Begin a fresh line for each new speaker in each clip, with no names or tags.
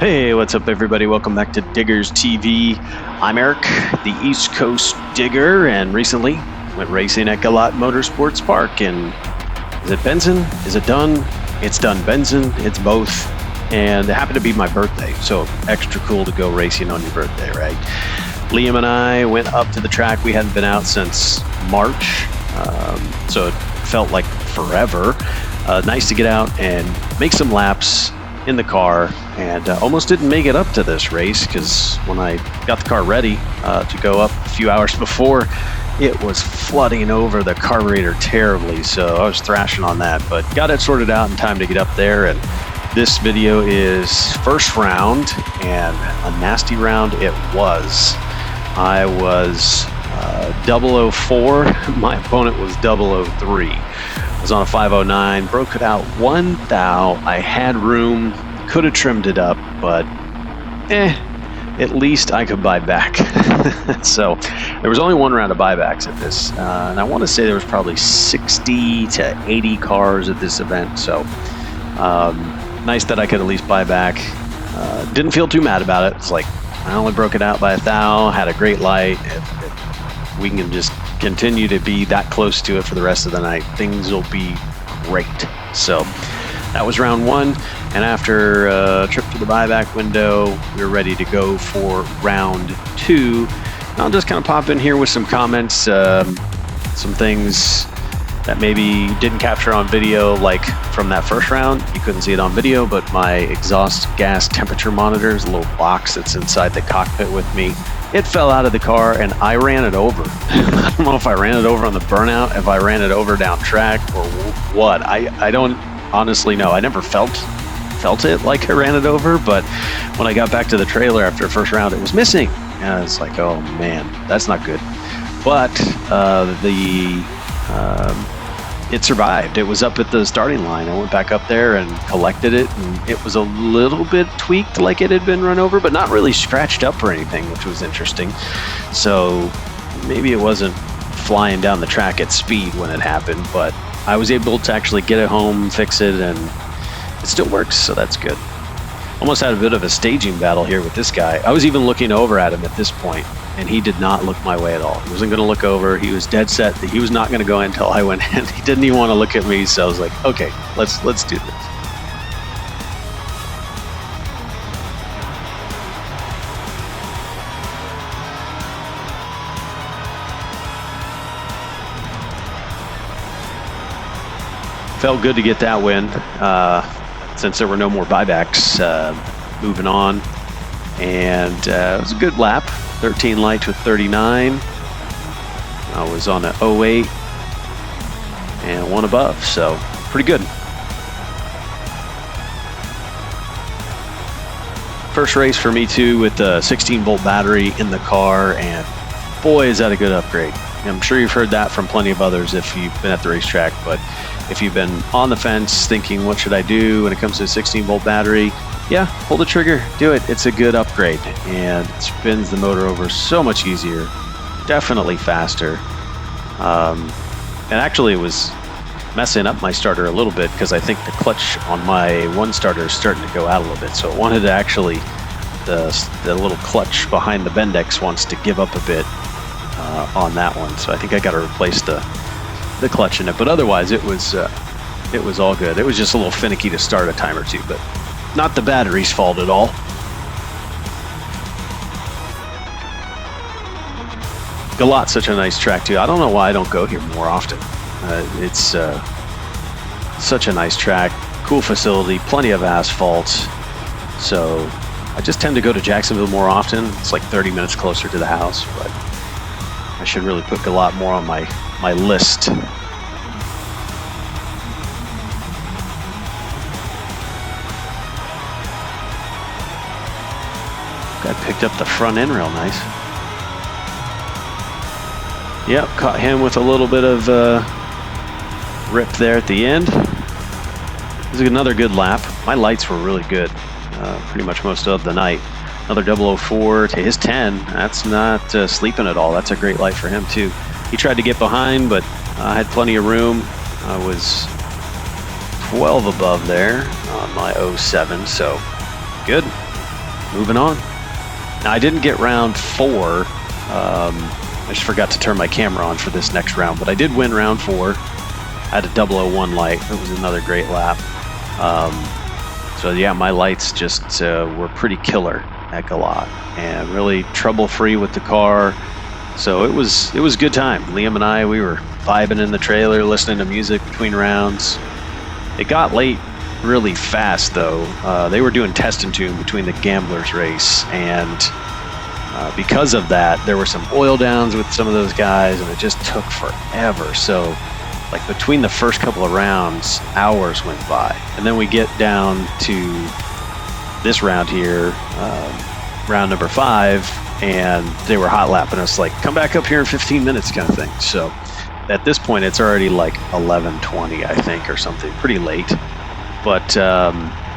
Hey, what's up, everybody? Welcome back to Diggers TV. I'm Eric, the East Coast Digger, and recently went racing at GALOT Motorsports Park. And is it Benson? Is it done? It's done. Benson, it's both. And it happened to be my birthday, so extra cool to go racing on your birthday, right? Liam and I went up to the track. We hadn't been out since March, so it felt like forever. Nice to get out and make some laps in the car, and almost didn't make it up to this race because when I got the car ready to go up a few hours before, it was flooding over the carburetor terribly, so I was thrashing on that, but got it sorted out in time to get up there. And this video is first round, and a nasty round it was. I was 004, my opponent was 003. I was on a 509, broke it out one thou. I had room, could have trimmed it up, but at least I could buy back. So there was only one round of buybacks at this, and I want to say there was probably 60 to 80 cars at this event, so nice that I could at least buy back. Didn't feel too mad about it. It's like I only broke it out by a thou, had a great light. If we can just continue to be that close to it for the rest of the night, things will be great. So that was round one, and after a trip to the buyback window, we were ready to go for round two. I'll just kind of pop in here with some comments, some things that maybe didn't capture on video, like from that first round. You couldn't see it on video, but my exhaust gas temperature monitor is a little box that's inside the cockpit with me. It fell out of the car and I ran it over. I don't know if I ran it over on the burnout, if I ran it over down track, or what. I don't honestly know. I never felt it like I ran it over, but when I got back to the trailer after the first round, it was missing. And it's like, oh man, that's not good. But it survived. It was up at the starting line. I went back up there and collected it, and it was a little bit tweaked, like it had been run over, but not really scratched up or anything, which was interesting. So maybe it wasn't flying down the track at speed when it happened, but I was able to actually get it home, fix it, and it still works, so that's good. Almost had a bit of a staging battle here with this guy. I was even looking over at him at this point, and he did not look my way at all. He wasn't going to look over. He was dead set that he was not going to go in until I went in. He didn't even want to look at me, so I was like, okay, let's do this. Felt good to get that win, since there were no more buybacks. Moving on, and it was a good lap. 13 lights with 39. I was on an 08 and one above, so pretty good. First race for me too, with the 16-volt battery in the car, and boy, is that a good upgrade. I'm sure you've heard that from plenty of others if you've been at the racetrack, but if you've been on the fence thinking, what should I do when it comes to a 16-volt battery? Yeah, pull the trigger, do it. It's a good upgrade, and it spins the motor over so much easier, definitely faster. And actually it was messing up my starter a little bit because I think the clutch on my one starter is starting to go out a little bit. So it wanted to actually, the little clutch behind the Bendix wants to give up a bit on that one. So I think I got to replace the clutch in it. But otherwise it was all good. It was just a little finicky to start a time or two, but not the battery's fault at all. GALOT's such a nice track too. I don't know why I don't go here more often. It's such a nice track, cool facility, plenty of asphalt. So I just tend to go to Jacksonville more often. It's like 30 minutes closer to the house, but I should really put GALOT more on my list. Guy picked up the front end real nice. Yep, caught him with a little bit of rip there at the end. This is another good lap. My lights were really good pretty much most of the night. Another 004 to his 10. That's not sleeping at all. That's a great light for him too. He tried to get behind, but I had plenty of room. I was 12 above there on my 07, so good. moving on. Now, I didn't get round 4. I just forgot to turn my camera on for this next round, but I did win round 4. I had a 001 light. It was another great lap. So yeah, my lights just were pretty killer at GALOT, and really trouble-free with the car. So it was a good time. Liam and I, we were vibing in the trailer, listening to music between rounds. It got late really fast, though. They were doing test and tune between the Gamblers race, and because of that, there were some oil downs with some of those guys, and it just took forever. So like between the first couple of rounds, hours went by. And then we get down to this round here, round number 5, and they were hot lapping us like, come back up here in 15 minutes kind of thing. So at this point, it's already like 11:20, I think, or something, pretty late. But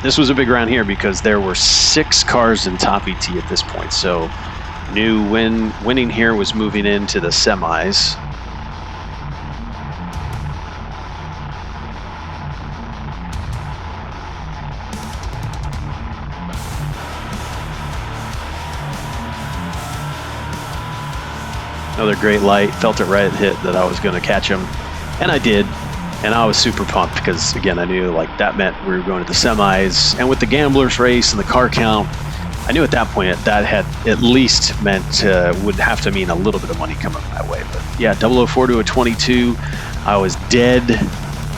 this was a big round here because there were 6 cars in top ET at this point. So winning here was moving into the semis. Another great light, felt it right at the hit that I was going to catch him, and I did, and I was super pumped because, again, I knew like that meant we were going to the semis, and with the Gamblers race and the car count, I knew at that point that had at least meant would have to mean a little bit of money coming my way. But yeah, 004 to a 22, I was dead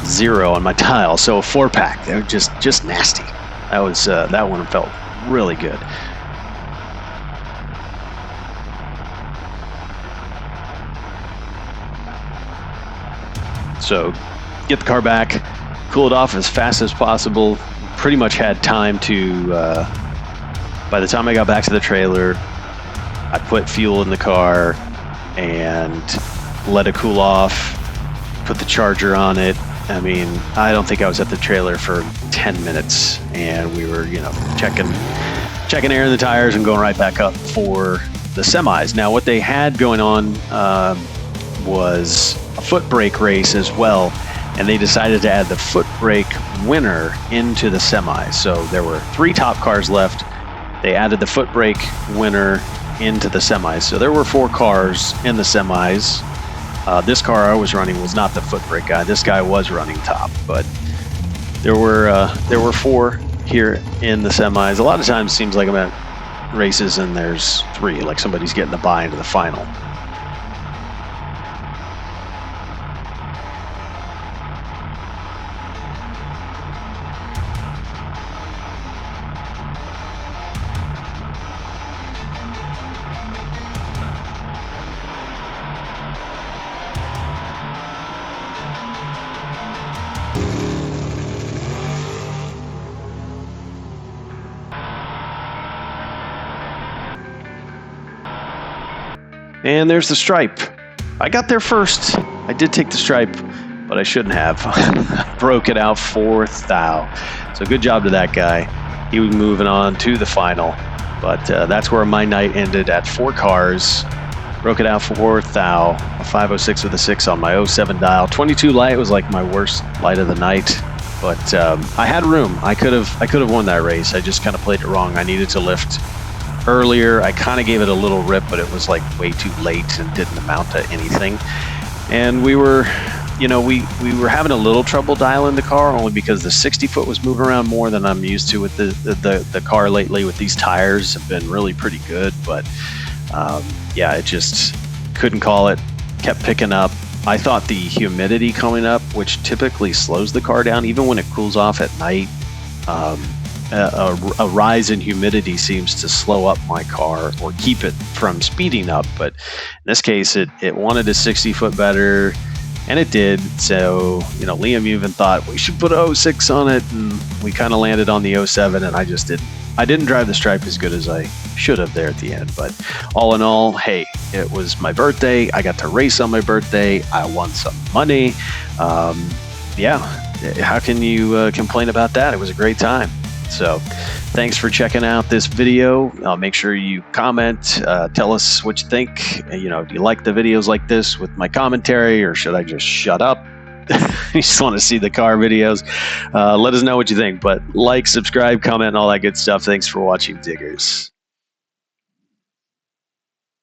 0 on my tile, so a 4-pack, they were just nasty. That was that one felt really good. So get the car back, cool it off as fast as possible. Pretty much had time to, by the time I got back to the trailer, I put fuel in the car and let it cool off, put the charger on it. I mean, I don't think I was at the trailer for 10 minutes, and we were, checking air in the tires and going right back up for the semis. Now, what they had going on was a foot brake race as well, and they decided to add the foot brake winner into the semis. So there were 3 top cars left. They added the foot brake winner into the semis. So there were 4 cars in the semis. This car I was running was not the foot brake guy. This guy was running top, but there were 4 here in the semis. A lot of times it seems like I'm at races and there's 3, like somebody's getting a bye into the final. And there's the stripe. I got there first. I did take the stripe, but I shouldn't have. Broke it out 4th thou. So good job to that guy. He was moving on to the final. But that's where my night ended, at 4 cars. Broke it out 4th thou. A 506 with a 6 on my 07 dial. 22 light was like my worst light of the night. But I had room. I could have won that race. I just kind of played it wrong. I needed to lift earlier. I kind of gave it a little rip, but it was like way too late and didn't amount to anything. And we were, we were having a little trouble dialing the car, only because the 60 foot was moving around more than I'm used to with the car lately. With these tires have been really pretty good, but yeah, it just couldn't call it. Kept picking up. I thought the humidity coming up, which typically slows the car down, even when it cools off at night. A rise in humidity seems to slow up my car or keep it from speeding up. But in this case, it wanted a 60 foot better, and it did. So, Liam even thought we should put a 06 on it, and we kind of landed on the 07, and I just didn't. I didn't drive the stripe as good as I should have there at the end. But all in all, hey, it was my birthday. I got to race on my birthday. I won some money. Yeah, how can you complain about that? It was a great time. So thanks for checking out this video. Make sure you comment, tell us what you think. Do you like the videos like this with my commentary, or should I just shut up? you just want to see the car videos, let us know what you think. But like, subscribe, comment, and all that good stuff. Thanks for watching, Diggers.